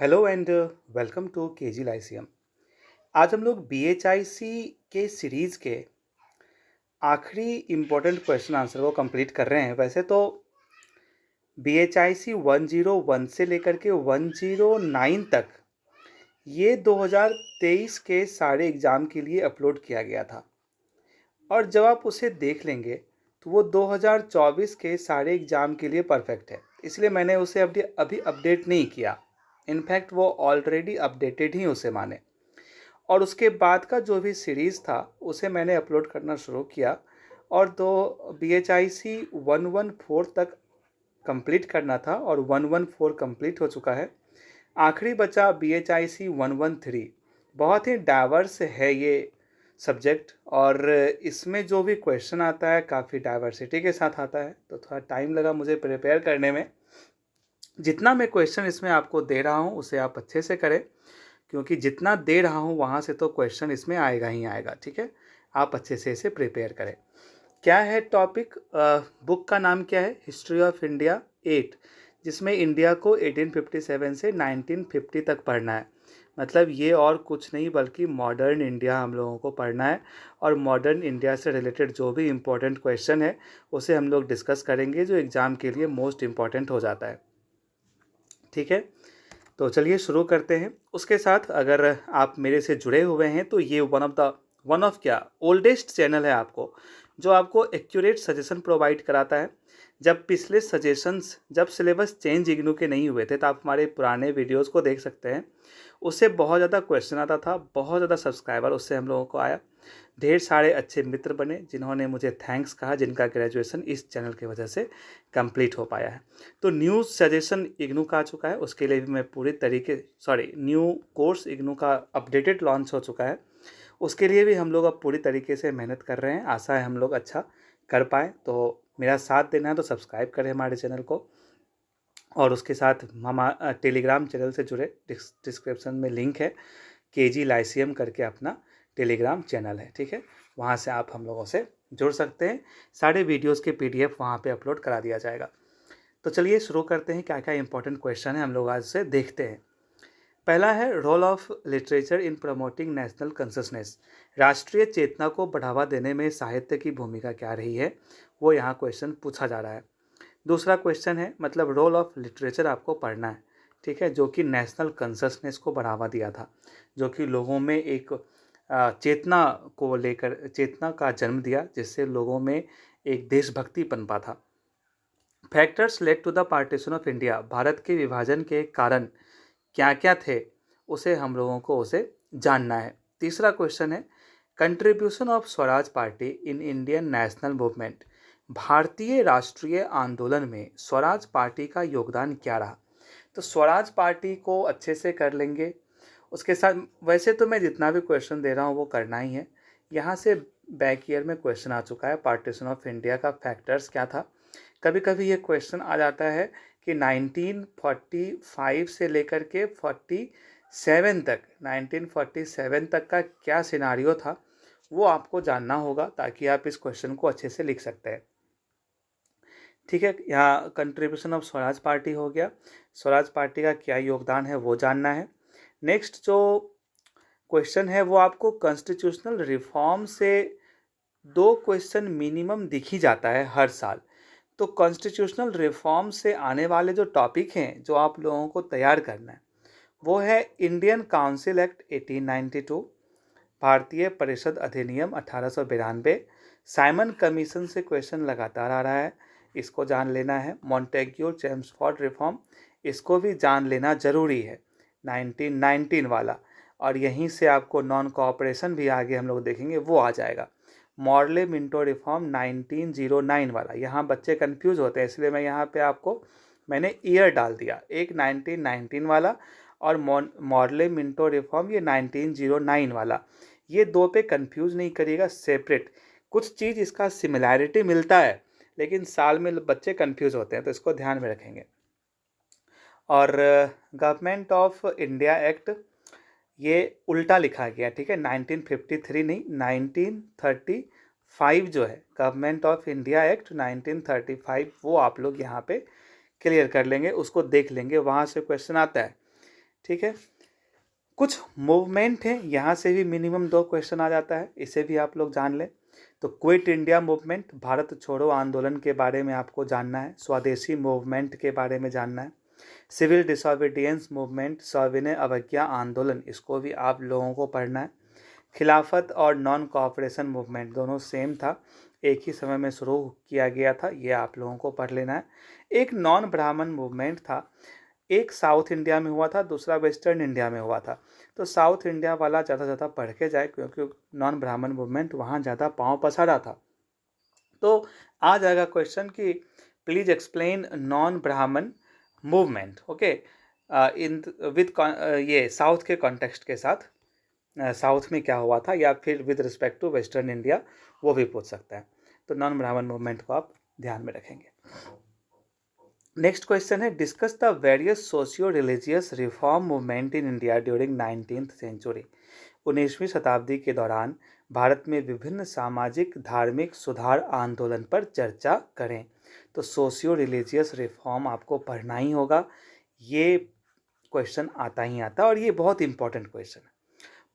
Hello and welcome to KG lyceum. आज हम लोग बीएचआईसी के सीरीज़ के आखिरी इम्पोर्टेंट क्वेश्चन आंसर को कंप्लीट कर रहे हैं। वैसे तो बीएचआईसी 101 से लेकर के 109 तक ये 2023 के सारे एग्ज़ाम के लिए अपलोड किया गया था, और जब आप उसे देख लेंगे तो वो 2024 के सारे एग्ज़ाम के लिए परफेक्ट है। इसलिए मैंने उसे अभी अपडेट नहीं किया। इनफैक्ट वो ऑलरेडी अपडेटेड ही उसे माने। और उसके बाद का जो भी सीरीज़ था उसे मैंने अपलोड करना शुरू किया, और तो BHIC 114 तक कंप्लीट करना था और 114 कंप्लीट हो चुका है। आखिरी बचा BHIC 113। बहुत ही डाइवर्स है ये सब्जेक्ट, और इसमें जो भी क्वेश्चन आता है काफ़ी डाइवर्सिटी के साथ आता है, तो थोड़ा टाइम लगा मुझे प्रिपेयर करने में। जितना मैं क्वेश्चन इसमें आपको दे रहा हूँ उसे आप अच्छे से करें, क्योंकि जितना दे रहा हूँ वहाँ से तो क्वेश्चन इसमें आएगा ही आएगा। ठीक है, आप अच्छे से इसे प्रिपेयर करें। क्या है टॉपिक? बुक का नाम क्या है? हिस्ट्री ऑफ इंडिया 8, जिसमें इंडिया को 1857 से 1950 तक पढ़ना है। मतलब ये और कुछ नहीं बल्कि मॉडर्न इंडिया हम लोगों को पढ़ना है, और मॉडर्न इंडिया से रिलेटेड जो भी इम्पोर्टेंट क्वेश्चन है उसे हम लोग डिस्कस करेंगे, जो एग्ज़ाम के लिए मोस्ट इम्पॉर्टेंट हो जाता है। ठीक है, तो चलिए शुरू करते हैं। उसके साथ अगर आप मेरे से जुड़े हुए हैं तो ये वन ऑफ क्या ओल्डेस्ट चैनल है आपको, जो आपको एक्यूरेट सजेशन प्रोवाइड कराता है। जब पिछले सजेशंस, जब सिलेबस चेंज इग्नू के नहीं हुए थे, तो आप हमारे पुराने वीडियोस को देख सकते हैं। उससे बहुत ज़्यादा क्वेश्चन आता था, बहुत ज़्यादा सब्सक्राइबर उससे हम लोगों को आया। ढेर सारे अच्छे मित्र बने जिन्होंने मुझे थैंक्स कहा, जिनका ग्रेजुएशन इस चैनल की वजह से कंप्लीट हो पाया है। तो न्यू सजेशन इग्नू का आ चुका है, उसके लिए भी मैं पूरी तरीके न्यू कोर्स इग्नू का अपडेटेड लॉन्च हो चुका है, उसके लिए भी हम लोग अब पूरी तरीके से मेहनत कर रहे हैं। आशा है हम लोग अच्छा कर पाएँ। तो मेरा साथ देना है तो सब्सक्राइब करें हमारे चैनल को, और उसके साथ हम टेलीग्राम चैनल से जुड़े। डिस्क्रिप्शन में लिंक है, केजी लाइसियम करके अपना टेलीग्राम चैनल है। ठीक है, वहाँ से आप हम लोगों से जुड़ सकते हैं। सारे वीडियोस के PDF वहाँ पे अपलोड करा दिया जाएगा। तो चलिए शुरू करते हैं। क्या क्या इंपॉर्टेंट क्वेश्चन है हम लोग आज से देखते हैं। पहला है, role of literature in promoting national consciousness. राष्ट्रीय चेतना को बढ़ावा देने में साहित्य की भूमिका क्या रही है, वो यहाँ क्वेश्चन पूछा जा रहा है। दूसरा क्वेश्चन है, मतलब रोल ऑफ लिटरेचर आपको पढ़ना है। ठीक है, जो कि नेशनल कंसियसनेस को बढ़ावा दिया था, जो कि लोगों में एक चेतना को लेकर चेतना का जन्म दिया, जिससे लोगों में एक देशभक्ति पनपा था। Factors led to the partition of India. भारत के विभाजन के कारण क्या क्या थे, उसे हम लोगों को उसे जानना है। तीसरा क्वेश्चन है, contribution of Swaraj party in Indian national movement. भारतीय राष्ट्रीय आंदोलन में स्वराज पार्टी का योगदान क्या रहा। तो स्वराज पार्टी को अच्छे से कर लेंगे। उसके साथ वैसे तो मैं जितना भी क्वेश्चन दे रहा हूँ वो करना ही है। यहाँ से बैक ईयर में क्वेश्चन आ चुका है, पार्टीशन ऑफ इंडिया का फैक्टर्स क्या था। कभी कभी ये क्वेश्चन आ जाता है कि 1945 से लेकर के 1947 तक का क्या सिनारियो था, वो आपको जानना होगा, ताकि आप इस क्वेश्चन को अच्छे से लिख सकते हैं। ठीक है, यहाँ कंट्रीब्यूशन ऑफ स्वराज पार्टी हो गया, स्वराज पार्टी का क्या योगदान है वो जानना है। नेक्स्ट जो क्वेश्चन है वो आपको कॉन्स्टिट्यूशनल रिफॉर्म से 2 क्वेश्चन मिनिमम दिख ही जाता है हर साल। तो कॉन्स्टिट्यूशनल रिफॉर्म से आने वाले जो टॉपिक हैं जो आप लोगों को तैयार करना है, वो है इंडियन काउंसिल एक्ट 1892, भारतीय परिषद अधिनियम 1892। साइमन कमीशन से क्वेश्चन लगातार आ रहा है, इसको जान लेना है। मॉन्टेग्यू चेम्सफोर्ड रिफॉर्म, इसको भी जान लेना ज़रूरी है, 1919 वाला। और यहीं से आपको नॉन कोऑपरेशन भी आगे हम लोग देखेंगे, वो आ जाएगा। मॉर्ले मिंटो रिफॉर्म 1909 वाला। यहाँ बच्चे कंफ्यूज होते हैं, इसलिए मैं यहाँ पे आपको मैंने ईयर डाल दिया, एक 1919 वाला और मॉर्ले मिंटो रिफॉर्म ये 1909 वाला। ये दो पे कंफ्यूज नहीं करिएगा, सेपरेट। कुछ चीज़ इसका सिमिलैरिटी मिलता है, लेकिन साल में बच्चे कंफ्यूज होते हैं, तो इसको ध्यान में रखेंगे। और गवर्नमेंट ऑफ इंडिया एक्ट, ये उल्टा लिखा गया। ठीक है, 1953 नहीं, 1935 जो है गवर्नमेंट ऑफ इंडिया एक्ट 1935, वो आप लोग यहाँ पे क्लियर कर लेंगे, उसको देख लेंगे, वहाँ से क्वेश्चन आता है। ठीक है। कुछ मूवमेंट हैं, यहाँ से भी मिनिमम 2 क्वेश्चन आ जाता है, इसे भी आप लोग जान लें। तो क्विट इंडिया मूवमेंट, भारत छोड़ो आंदोलन के बारे में आपको जानना है। स्वदेशी मूवमेंट के बारे में जानना है। सिविल डिसोबीडियंस मूवमेंट, सविनय अवज्ञा आंदोलन, इसको भी आप लोगों को पढ़ना है। खिलाफत और नॉन कोऑपरेशन मूवमेंट दोनों सेम था, एक ही समय में शुरू किया गया था, ये आप लोगों को पढ़ लेना है। एक नॉन ब्राह्मण मूवमेंट था, एक साउथ इंडिया में हुआ था, दूसरा वेस्टर्न इंडिया में हुआ था। तो साउथ इंडिया वाला ज़्यादा पढ़ के जाए, क्योंकि नॉन ब्राह्मण मूवमेंट वहाँ ज़्यादा पाँव पसारा था। तो आ जाएगा क्वेश्चन कि please explain non Brahmin movement, okay, in with ये साउथ के कॉन्टेक्स्ट के साथ, साउथ में क्या हुआ था, या फिर with respect to western India, वो भी पूछ सकता है। तो नॉन ब्राह्मण मूवमेंट को आप ध्यान में रखेंगे। नेक्स्ट क्वेश्चन है, discuss the various socio religious reform movement in India during 19th century. 19वीं शताब्दी के दौरान भारत में विभिन्न सामाजिक धार्मिक सुधार आंदोलन पर चर्चा करें। तो सोशियो रिलीजियस रिफॉर्म आपको पढ़ना ही होगा, ये क्वेश्चन आता ही आता है और ये बहुत इंपॉर्टेंट क्वेश्चन है।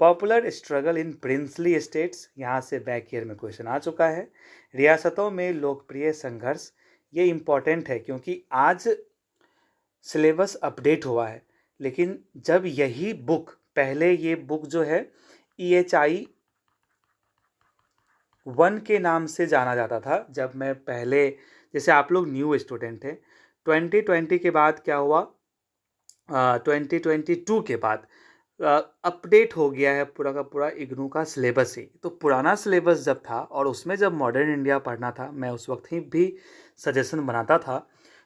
Popular struggle in princely states, यहाँ से बैक ईयर में क्वेश्चन आ चुका है। रियासतों में लोकप्रिय संघर्ष, ये इम्पॉर्टेंट है क्योंकि आज सिलेबस अपडेट हुआ है, लेकिन जब यही बुक, पहले ये बुक जो है EHI 1 के नाम से जाना जाता था। जब मैं पहले, जैसे आप लोग न्यू स्टूडेंट थे, 2020 के बाद क्या हुआ, 2022 के बाद अपडेट हो गया है पूरा का पूरा इग्नू का सिलेबस ही। तो पुराना सिलेबस जब था और उसमें जब मॉडर्न इंडिया पढ़ना था, मैं उस वक्त ही भी सजेशन बनाता था,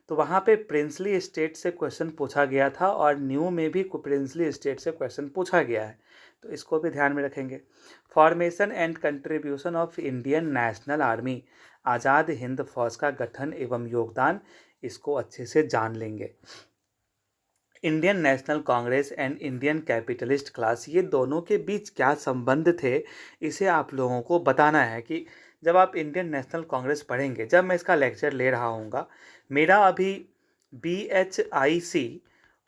तो वहाँ पे प्रिंसली स्टेट से क्वेश्चन पूछा गया था और न्यू में भी प्रिंसली स्टेट से क्वेश्चन पूछा गया है, तो इसको भी ध्यान में रखेंगे। Formation and contribution of Indian National Army, Azad Hind Fauj का गठन एवं योगदान, इसको अच्छे से जान लेंगे। Indian national Congress and Indian capitalist class, ये दोनों के बीच क्या संबंध थे, इसे आप लोगों को बताना है। कि जब आप इंडियन नेशनल कांग्रेस पढ़ेंगे, जब मैं इसका लेक्चर ले रहा हूँगा, मेरा अभी BHIC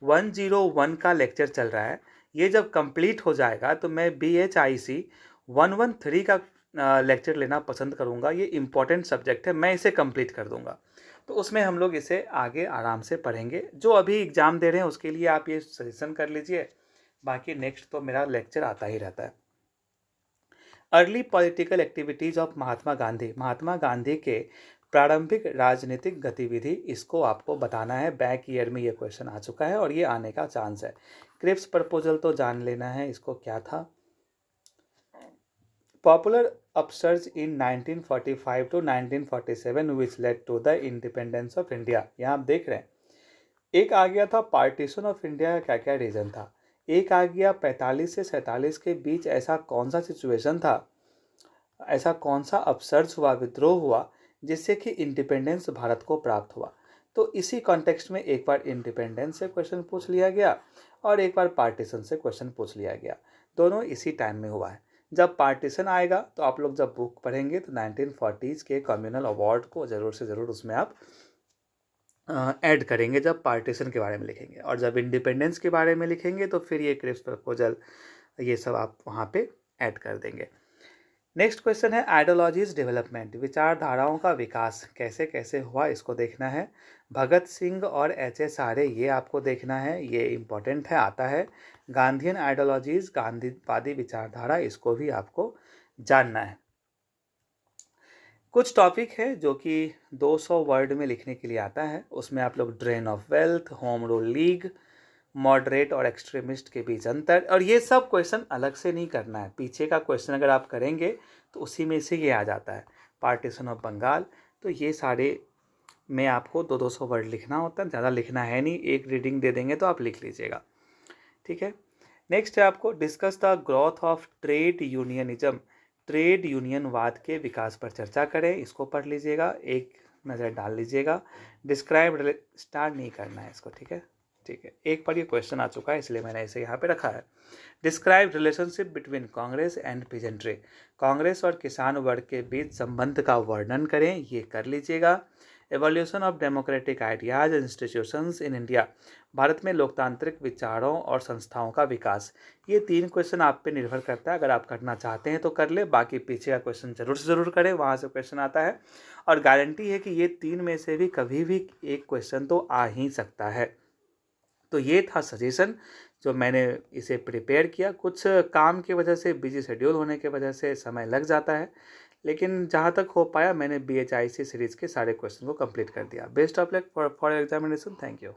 101 का लेक्चर चल रहा है, ये जब कंप्लीट हो जाएगा तो मैं BHIC 113 का लेक्चर लेना पसंद करूँगा। ये इम्पॉर्टेंट सब्जेक्ट है, मैं इसे कंप्लीट कर दूँगा, तो उसमें हम लोग इसे आगे आराम से पढ़ेंगे। जो अभी एग्ज़ाम दे रहे हैं उसके लिए आप ये सजेशन कर लीजिए, बाकी नेक्स्ट तो मेरा लेक्चर आता ही रहता है। Early political activities of Mahatma Gandhi, Mahatma Gandhi के प्रारंभिक राजनीतिक गतिविधि, इसको आपको बताना है। बैक ईयर में ये क्वेश्चन आ चुका है और ये आने का चांस है। क्रिप्स प्रपोजल तो जान लेना है, इसको क्या था। Popular upsurge in 1945 to 1947 which led to the independence of India, यहाँ आप देख रहे हैं, एक आ गया था पार्टीशन ऑफ इंडिया का क्या क्या रीज़न था, एक आ गया 45 से 47 के बीच ऐसा कौन सा सिचुएशन था, ऐसा कौन सा अपसर्ज हुआ, विद्रोह हुआ, जिससे कि इंडिपेंडेंस भारत को प्राप्त हुआ। तो इसी कॉन्टेक्स्ट में एक बार इंडिपेंडेंस से क्वेश्चन पूछ लिया गया और एक बार पार्टीशन से क्वेश्चन पूछ लिया गया, दोनों इसी टाइम में हुआ है। जब पार्टीशन आएगा तो आप लोग जब बुक पढ़ेंगे तो 1940s के कम्युनल अवार्ड को ज़रूर से ज़रूर उसमें आप ऐड करेंगे जब पार्टीशन के बारे में लिखेंगे, और जब इंडिपेंडेंस के बारे में लिखेंगे तो फिर ये क्रिप्स प्रपोजल, ये सब आप वहाँ पे ऐड कर देंगे। नेक्स्ट क्वेश्चन है आइडियोलॉजीज डेवलपमेंट, विचारधाराओं का विकास कैसे कैसे हुआ, इसको देखना है। भगत सिंह और HS आर्य, ये आपको देखना है, ये इम्पोर्टेंट है, आता है। गांधीयन आइडियोलॉजीज, गांधीवादी विचारधारा, इसको भी आपको जानना है। कुछ टॉपिक है जो कि 200 वर्ड में लिखने के लिए आता है, उसमें आप लोग drain of wealth, home rule league, moderate और एक्सट्रीमिस्ट के बीच अंतर, और ये सब क्वेश्चन अलग से नहीं करना है। पीछे का क्वेश्चन अगर आप करेंगे तो उसी में से ये आ जाता है। पार्टीशन ऑफ बंगाल, तो ये सारे में आपको 200 वर्ड लिखना होता है, ज़्यादा लिखना है नहीं, एक रीडिंग दे देंगे तो आप लिख लीजिएगा, ठीक है। नेक्स्ट है आपको discuss the growth of trade unionism, trade यूनियनवाद के विकास पर चर्चा करें, इसको पढ़ लीजिएगा, एक नज़र डाल लीजिएगा। डिस्क्राइब, स्टार्ट नहीं करना है इसको, ठीक है, ठीक है, एक बार ये क्वेश्चन आ चुका है इसलिए मैंने इसे यहाँ पे रखा है। Describe relationship between Congress and peasantry, Congress और किसान वर्ग के बीच संबंध का वर्णन करें, ये कर लीजिएगा। Evolution of democratic ideas institutions in India, Bharat में लोकतांत्रिक विचारों और संस्थाओं का विकास। ये 3 क्वेश्चन आप पे निर्भर करता है, अगर आप करना चाहते हैं तो कर ले, बाकी पीछे का क्वेश्चन जरूर से ज़रूर करें, वहाँ से क्वेश्चन आता है। और गारंटी है कि ये 3 में से भी कभी भी एक क्वेश्चन तो आ ही सकता है। तो ये था सजेशन जो मैंने इसे प्रिपेयर किया। कुछ काम की वजह से, बिजी शेड्यूल होने की वजह से समय लग जाता है, लेकिन जहाँ तक हो पाया मैंने BHIC सीरीज़ के सारे क्वेश्चन को कंप्लीट कर दिया। Best of luck for examination. Thank you.